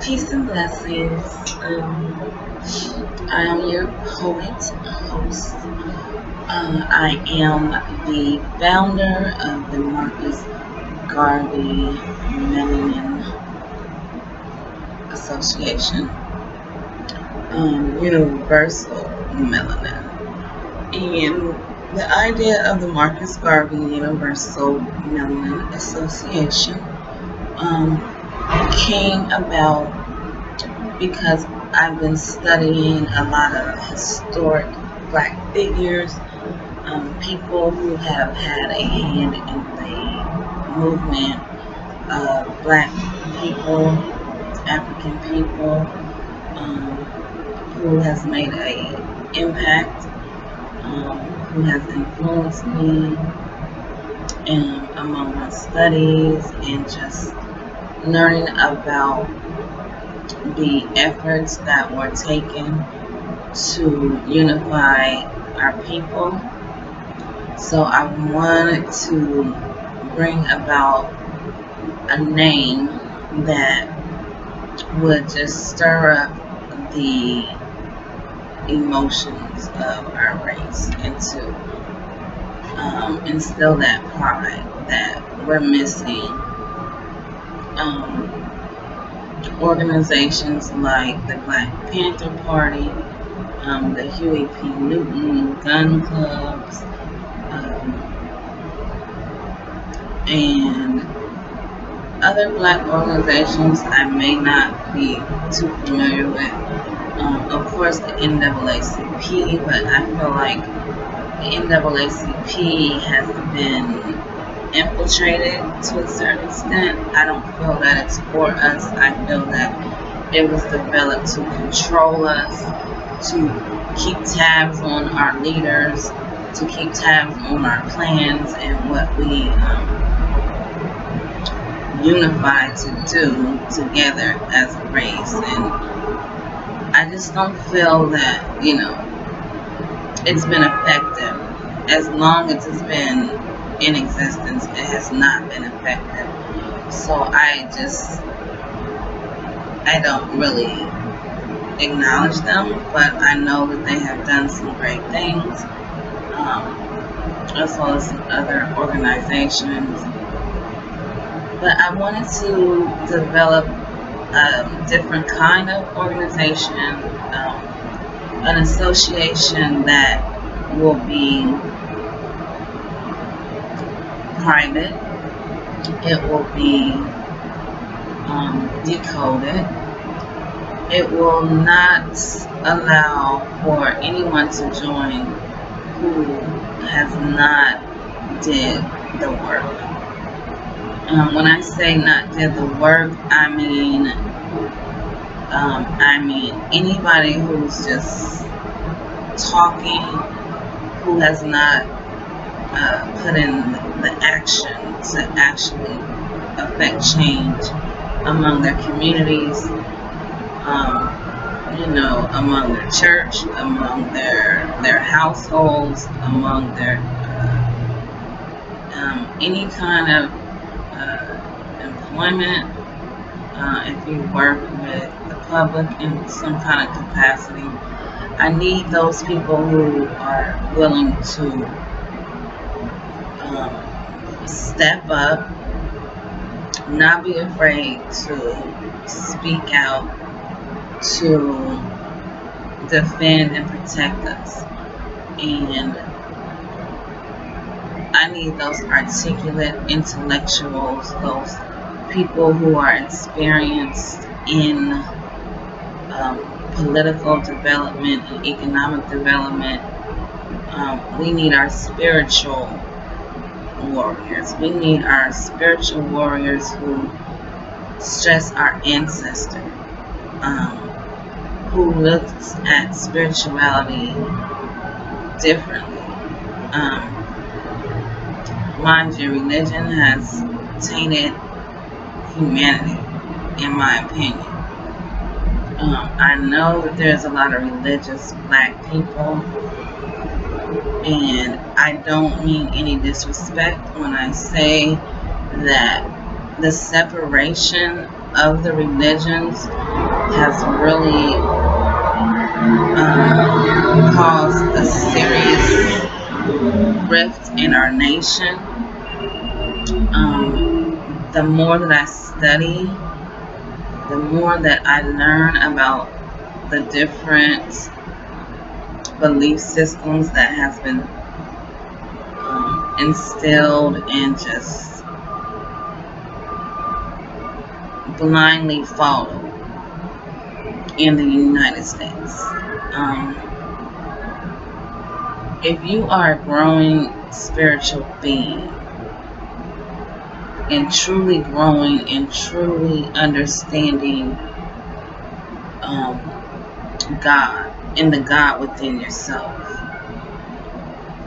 Peace and blessings. I am your poet host. I am the founder of the Marcus Garvey Melanin Association, Universal Melanin. And the idea of the Marcus Garvey Universal Melanin Association came about because I've been studying a lot of historic Black figures, people who have had a hand in the movement of Black people, African people, who has made an impact, who has influenced me among my studies and just learning about the efforts that were taken to unify our people. So I wanted to bring about a name that would just stir up the emotions of our race and to instill that pride that we're missing. Organizations like the Black Panther Party, the Huey P. Newton gun clubs, and other Black organizations I may not be too familiar with. Of course, the NAACP, but I feel like the NAACP has been infiltrated to a certain extent. I don't feel that it's for us. I feel that it was developed to control us, to keep tabs on our leaders, to keep tabs on our plans and what we unify to do together as a race. And I just don't feel that, it's been effective. As long as it's been in existence, it has not been effective. So I don't really acknowledge them, but I know that they have done some great things, as well as some other organizations. But I wanted to develop a different kind of organization, an association that will be private. It will be decoded. It will not allow for anyone to join who has not did the work. When I say not did the work, I mean anybody who's just talking, who has not put in the action to actually affect change among their communities, among their church, among their households, among their any kind of employment. If you work with the public in some kind of capacity, I need those people who are willing to step up, not be afraid to speak out, to defend and protect us. And I need those articulate intellectuals, those people who are experienced in political development and economic development. We need our spiritual warriors. We need our spiritual warriors who stress our ancestor, who looks at spirituality differently. Mind you, religion has tainted humanity, in my opinion. I know that there's a lot of religious Black people, and I don't mean any disrespect when I say that the separation of the religions has really caused a serious rift in our nation. The more that I study, the more that I learn about the different belief systems that has been instilled and just blindly followed in the United States. If you are a growing spiritual being and truly growing and truly understanding God and the God within yourself,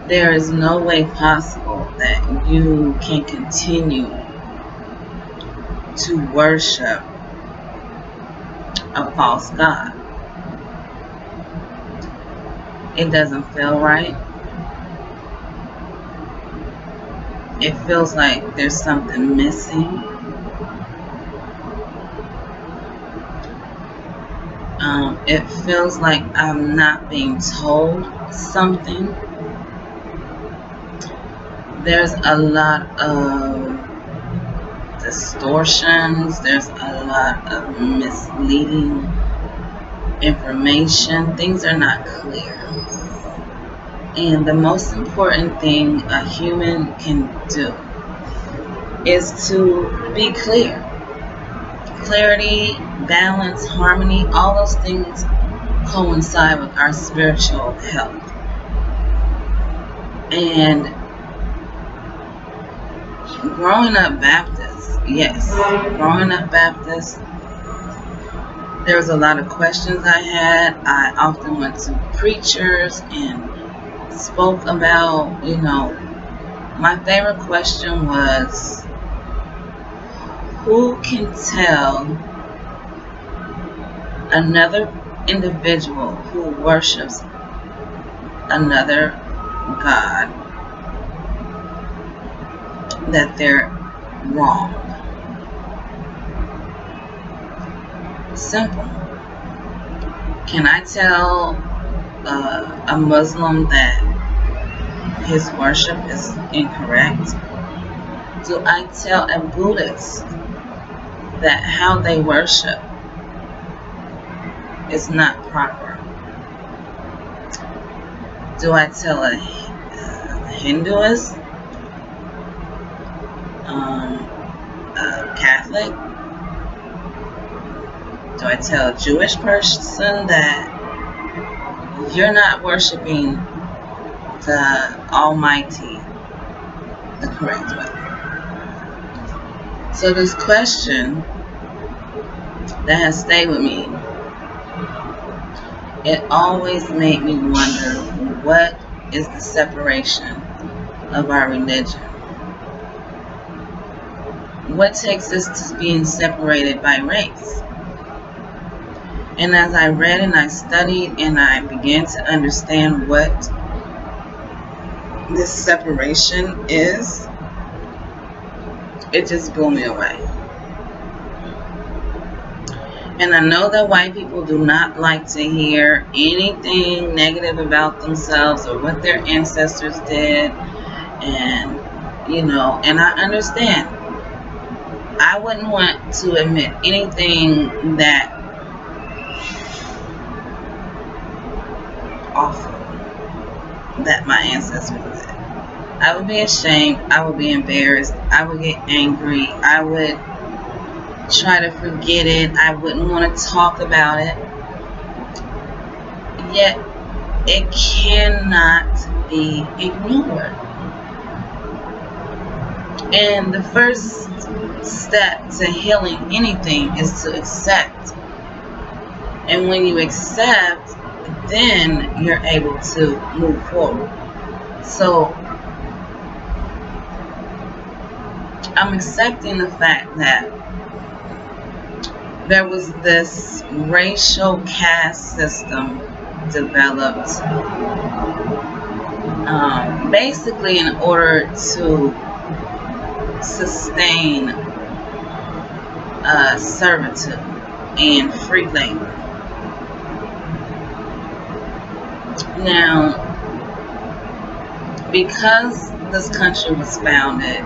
there is no way possible that you can continue to worship a false God. It doesn't feel right. It feels like there's something missing. It feels like I'm not being told something. There's a lot of distortions. There's a lot of misleading information. Things are not clear. And the most important thing a human can do is to be clear. Clarity, balance, harmony, all those things coincide with our spiritual health. And growing up Baptist, yes, growing up Baptist, there was a lot of questions I had. I often went to preachers and spoke about, my favorite question was, who can tell another individual who worships another God that they're wrong? Simple. Can I tell a Muslim that his worship is incorrect? Do I tell a Buddhist that how they worship is not proper? Do I tell a Hinduist, a Catholic? Do I tell a Jewish person that you're not worshiping the Almighty the correct way? So this question that has stayed with me, it always made me wonder, what is the separation of our religion? What takes us to being separated by race? And as I read and I studied and I began to understand what this separation is, it just blew me away. And I know that white people do not like to hear anything negative about themselves or what their ancestors did. And, and I understand. I wouldn't want to admit anything that awful that my ancestors did. I would be ashamed. I would be embarrassed. I would get angry. I would try to forget it. I wouldn't want to talk about it. Yet, it cannot be ignored. And the first step to healing anything is to accept. And when you accept, then you're able to move forward. So, I'm accepting the fact that there was this racial caste system developed basically in order to sustain servitude and free labor. Now, because this country was founded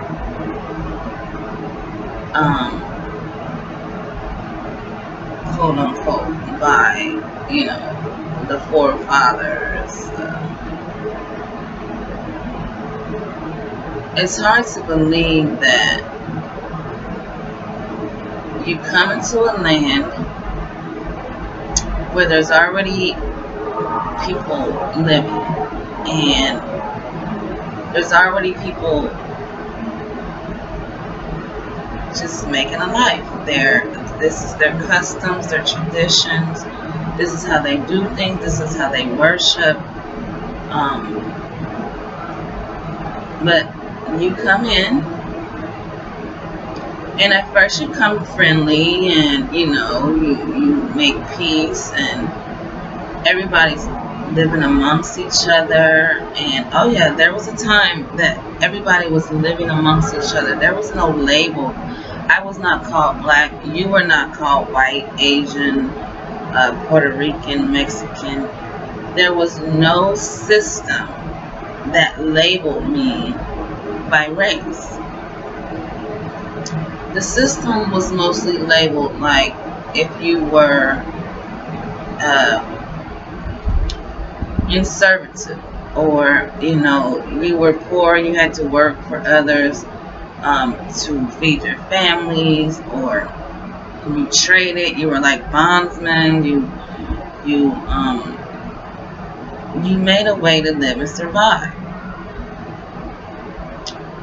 quote unquote by, the forefathers, it's hard to believe that you come into a land where there's already people living, and there's already people just making a life. This is their customs, their traditions. This is how they do things. This is how they worship. But you come in, and at first you come friendly, and you make peace, and everybody's living amongst each other. And oh yeah, there was a time that everybody was living amongst each other. There was no label. I was not called black. You were not called white, Asian, Puerto Rican, Mexican. There was no system that labeled me by race. The system was mostly labeled like if you were in servitude, or you were poor, you had to work for others to feed your families, or you traded, you were like bondsmen, you made a way to live and survive.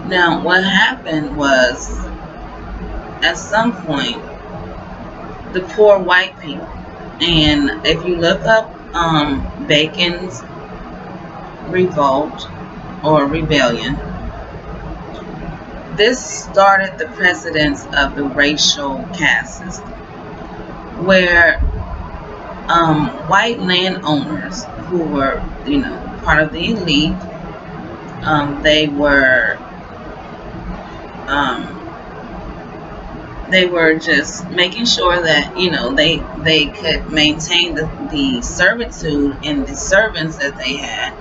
Now what happened was, at some point, the poor white people, and if you look up Bacon's revolt or rebellion, this started the precedence of the racial caste system, where white landowners who were, part of the elite, they were just making sure that they could maintain the servitude and the servants that they had,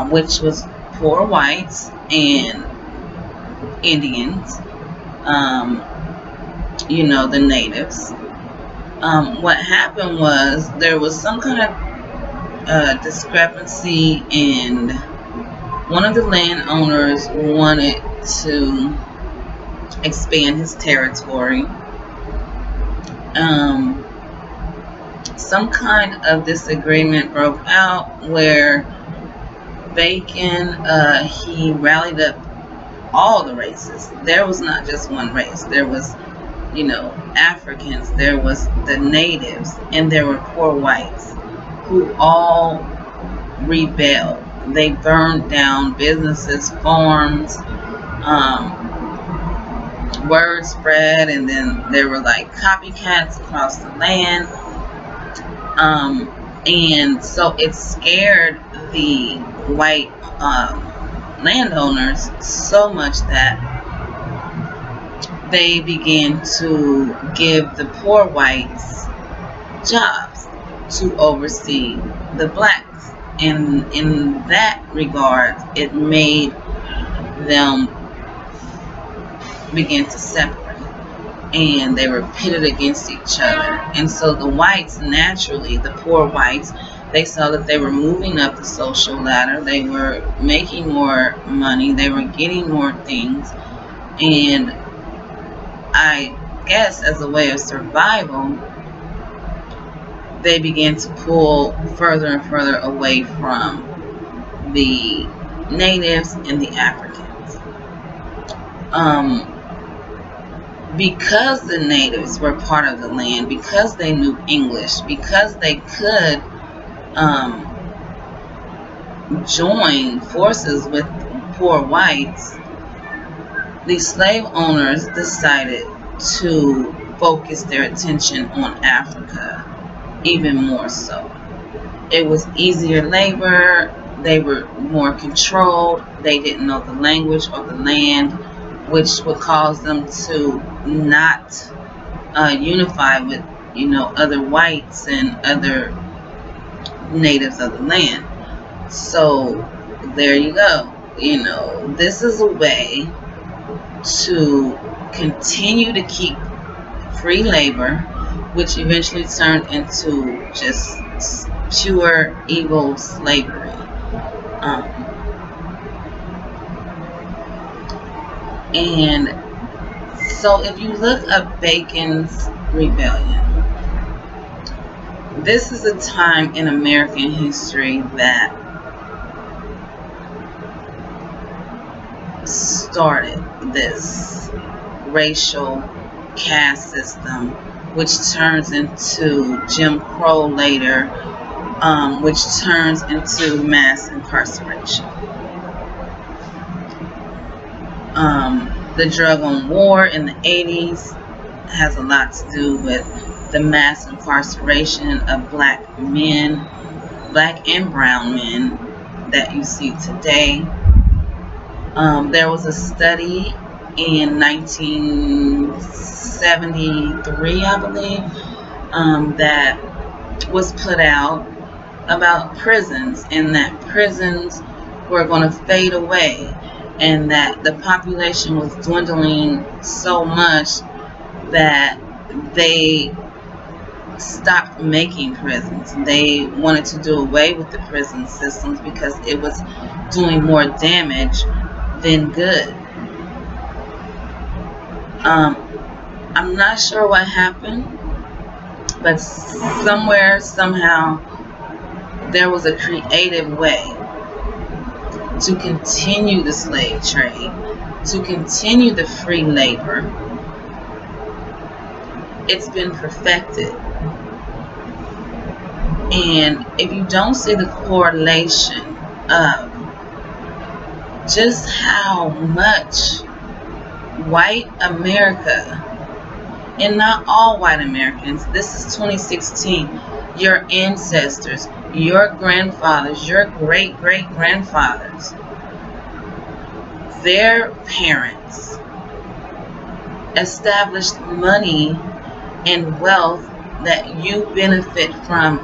which was poor whites and Indians, the natives. What happened was there was some kind of discrepancy, and one of the landowners wanted to expand his territory. Some kind of disagreement broke out where Bacon, he rallied up all the races. There was not just one race. There was, Africans, there was the natives, and there were poor whites who all rebelled. They burned down businesses, farms. Word spread, and then there were like copycats across the land. And so it scared the white landowners so much that they began to give the poor whites jobs to oversee the blacks. And in that regard, it made them begin to separate, and they were pitted against each other. And so the whites, naturally, the poor whites, they saw that they were moving up the social ladder, they were making more money, they were getting more things, and I guess as a way of survival, they began to pull further and further away from the natives and the Africans. Because the natives were part of the land, because they knew English, because they could join forces with poor whites, the slave owners decided to focus their attention on Africa even more so. It was easier labor, they were more controlled, they didn't know the language or the land, which would cause them to not unified with, other whites and other natives of the land. So there you go. This is a way to continue to keep free labor, which eventually turned into just pure evil slavery. And so if you look up Bacon's Rebellion, this is a time in American history that started this racial caste system, which turns into Jim Crow later, which turns into mass incarceration. The drug on war in the 80s has a lot to do with the mass incarceration of black men, black and brown men that you see today. There was a study in 1973, I believe, that was put out about prisons, and that prisons were going to fade away, and that the population was dwindling so much that they stopped making prisons. They wanted to do away with the prison systems because it was doing more damage than good. I'm not sure what happened, but somewhere, somehow, there was a creative way to continue the slave trade, to continue the free labor. It's been perfected. And if you don't see the correlation of just how much white America, and not all white Americans, this is 2016, your ancestors, your grandfathers, your great-great-grandfathers, their parents established money and wealth that you benefit from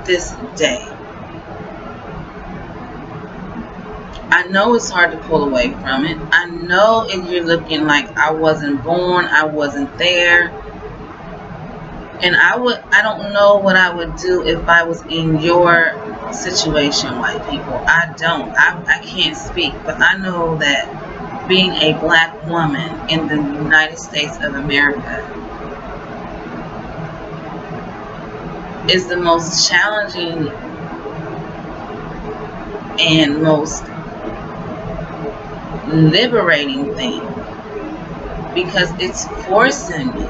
this day. I know it's hard to pull away from it. I know if you're looking like I wasn't born, I wasn't there. And I don't know what I would do if I was in your situation, white people. I don't. I can't speak, but I know that being a black woman in the United States of America is the most challenging and most liberating thing, because it's forcing me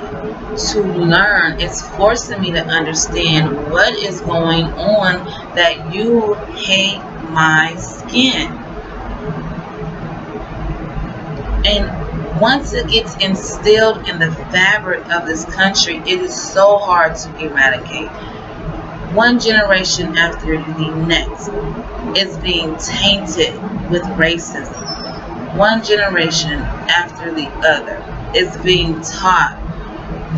to learn, it's forcing me to understand what is going on, that you hate my skin. And once it gets instilled in the fabric of this country, it is so hard to eradicate. One generation after the next is being tainted with racism. One generation after the other is being taught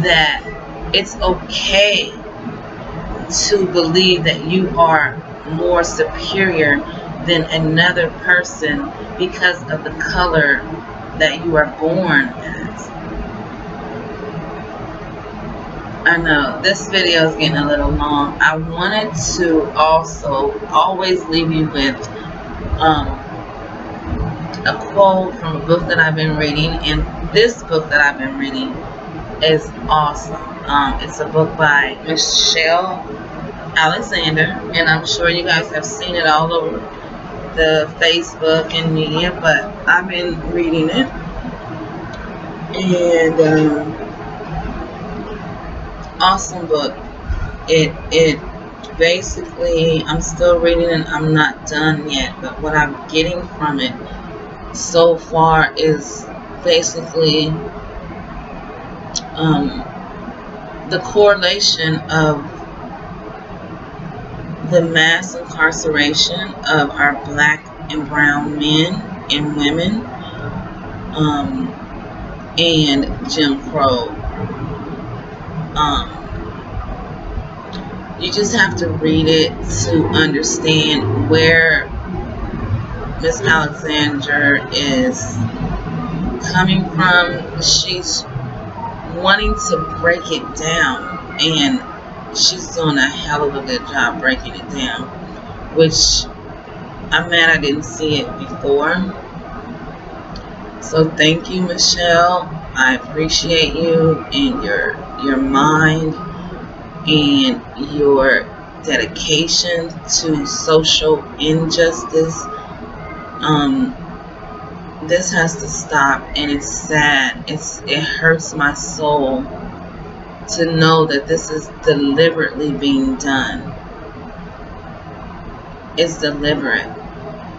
that it's okay to believe that you are more superior than another person because of the color that you are born as. I know this video is getting a little long. I wanted to also always leave you with a quote from a book that I've been reading, and this book that I've been reading is awesome. It's a book by Michelle Alexander, and I'm sure you guys have seen it all over the Facebook and media, but I've been reading it, and awesome book. It basically, I'm still reading it, I'm not done yet, but what I'm getting from it so far is basically the correlation of the mass incarceration of our black and brown men and women, and Jim Crow. You just have to read it to understand where Miss Alexander is coming from. She's wanting to break it down, and she's doing a hell of a good job breaking it down, which I'm mad I didn't see it before. So thank you, Michelle. I appreciate you and your mind and your dedication to social injustice. This has to stop, and it's sad. It hurts my soul to know that this is deliberately being done. It's deliberate.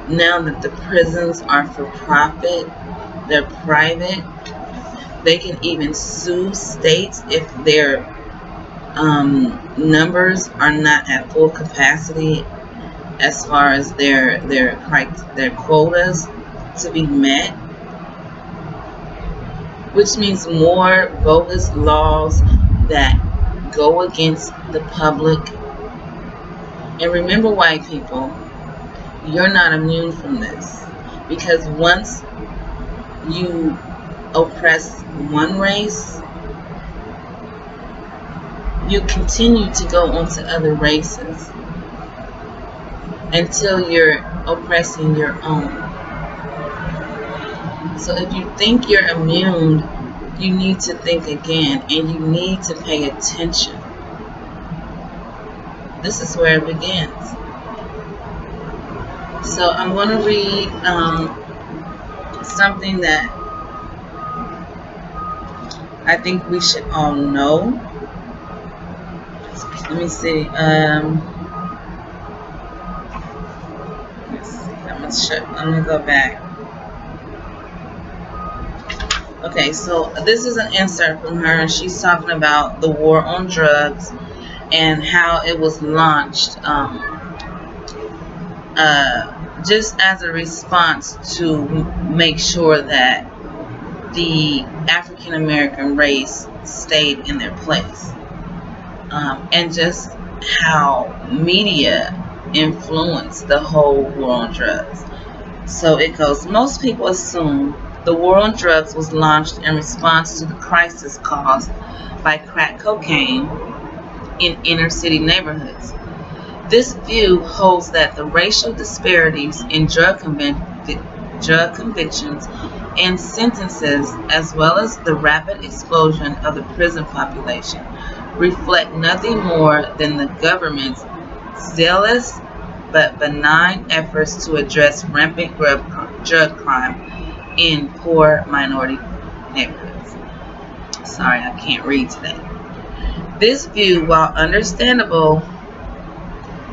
Now that the prisons are for profit, they're private, they can even sue states if their numbers are not at full capacity as far as their quotas to be met, which means more bogus laws that go against the public. And remember, white people, you're not immune from this, because once you oppress one race, you continue to go on to other races until you're oppressing your own. So if you think you're immune, you need to think again, and you need to pay attention. This is where it begins. So I'm going to read something that I think we should all know. Let me see. Let's see. I'm gonna go back. Okay, so this is an insert from her, and she's talking about the war on drugs and how it was launched just as a response to make sure that the African American race stayed in their place, and just how media influenced the whole war on drugs. So it goes, most people assume the war on drugs was launched in response to the crisis caused by crack cocaine in inner city neighborhoods. This view holds that the racial disparities in drug convictions and sentences, as well as the rapid explosion of the prison population, reflect nothing more than the government's zealous but benign efforts to address rampant drug crime in poor minority neighborhoods. Sorry, I can't read today. This view, while understandable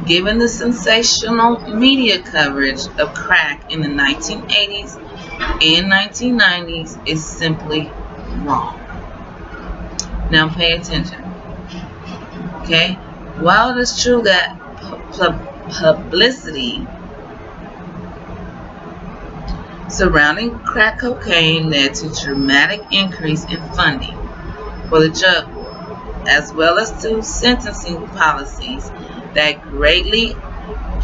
given the sensational media coverage of crack in the 1980s and 1990s, is simply wrong. Now pay attention. Okay? While it is true that publicity surrounding crack cocaine led to dramatic increase in funding for the drug war, as well as to sentencing policies that greatly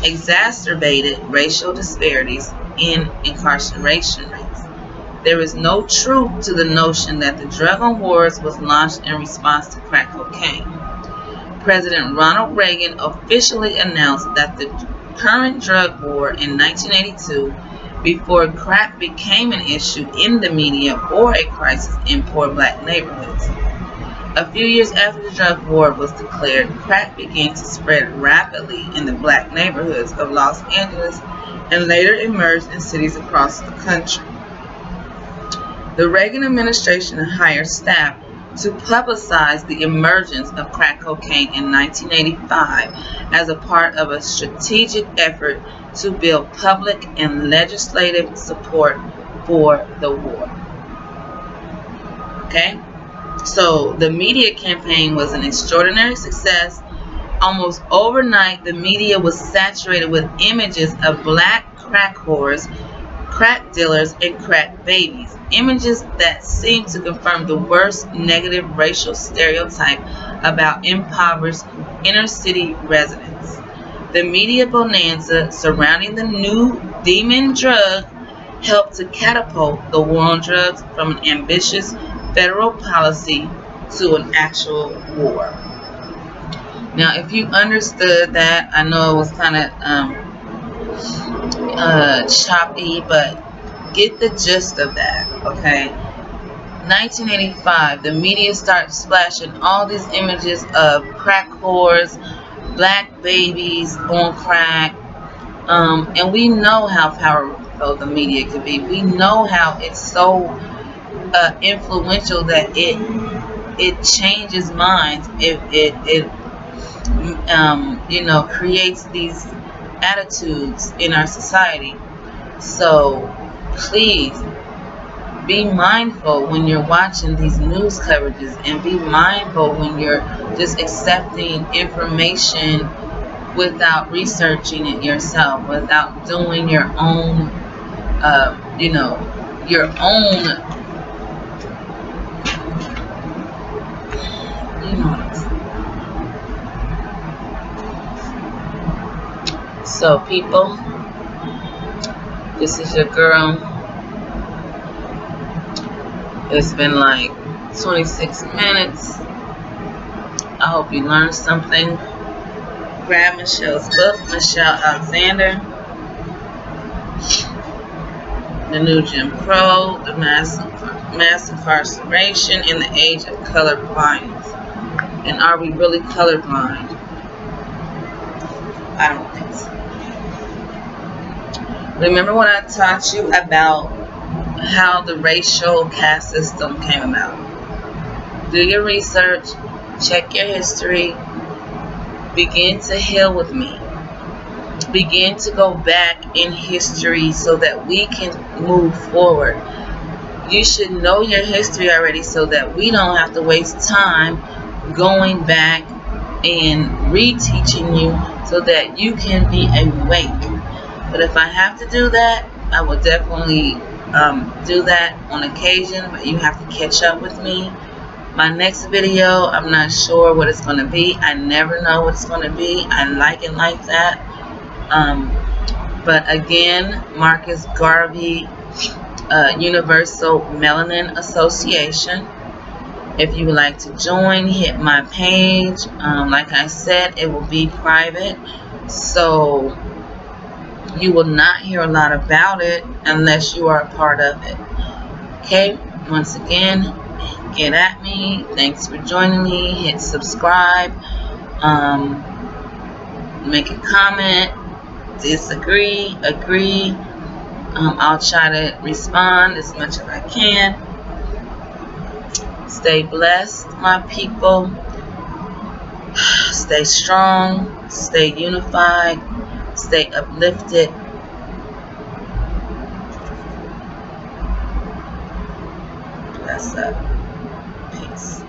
exacerbated racial disparities in incarceration rates, there is no truth to the notion that the drug wars was launched in response to crack cocaine. President Ronald Reagan officially announced that the current drug war in 1982, before crack became an issue in the media or a crisis in poor black neighborhoods. A few years after the drug war was declared, crack began to spread rapidly in the black neighborhoods of Los Angeles and later emerged in cities across the country. The Reagan administration hired staff to publicize the emergence of crack cocaine in 1985 as a part of a strategic effort to build public and legislative support for the war. Okay? So the media campaign was an extraordinary success. Almost overnight, the media was saturated with images of black crack whores crack dealers, and crack babies. Images that seem to confirm the worst negative racial stereotype about impoverished inner city residents. The media bonanza surrounding the new demon drug helped to catapult the war on drugs from an ambitious federal policy to an actual war. Now, if you understood that, I know it was kind of choppy, but get the gist of that, okay? 1985, the media starts splashing all these images of crack whores, black babies on crack, and we know how powerful the media can be. We know how it's so influential that it changes minds. It creates these attitudes in our society. So please be mindful when you're watching these news coverages, and be mindful when you're just accepting information without researching it yourself, without doing your own So people, this is your girl. It's been like 26 minutes. I hope you learned something. Grab Michelle's book, Michelle Alexander, The New Jim Crow, The Mass Incarceration in the Age of Color Blindness. And are we really colorblind? I don't think so. Remember when I taught you about how the racial caste system came about? Do your research, check your history, begin to heal with me. Begin to go back in history so that we can move forward. You should know your history already so that we don't have to waste time going back and reteaching you so that you can be awake. But if I have to do that, I will definitely do that on occasion, but you have to catch up with me. My next video, I'm not sure what it's going to be. I never know what it's going to be. I like it like that. But again, Marcus Garvey, Universal Melanin Association. If you would like to join, hit my page. Like I said, it will be private, so you will not hear a lot about it unless you are a part of it. Okay, once again, get at me. Thanks for joining me. Hit subscribe. Make a comment. Disagree, agree. I'll try to respond as much as I can. Stay blessed, my people. Stay strong. Stay unified. Stay uplifted. Bless up. Peace.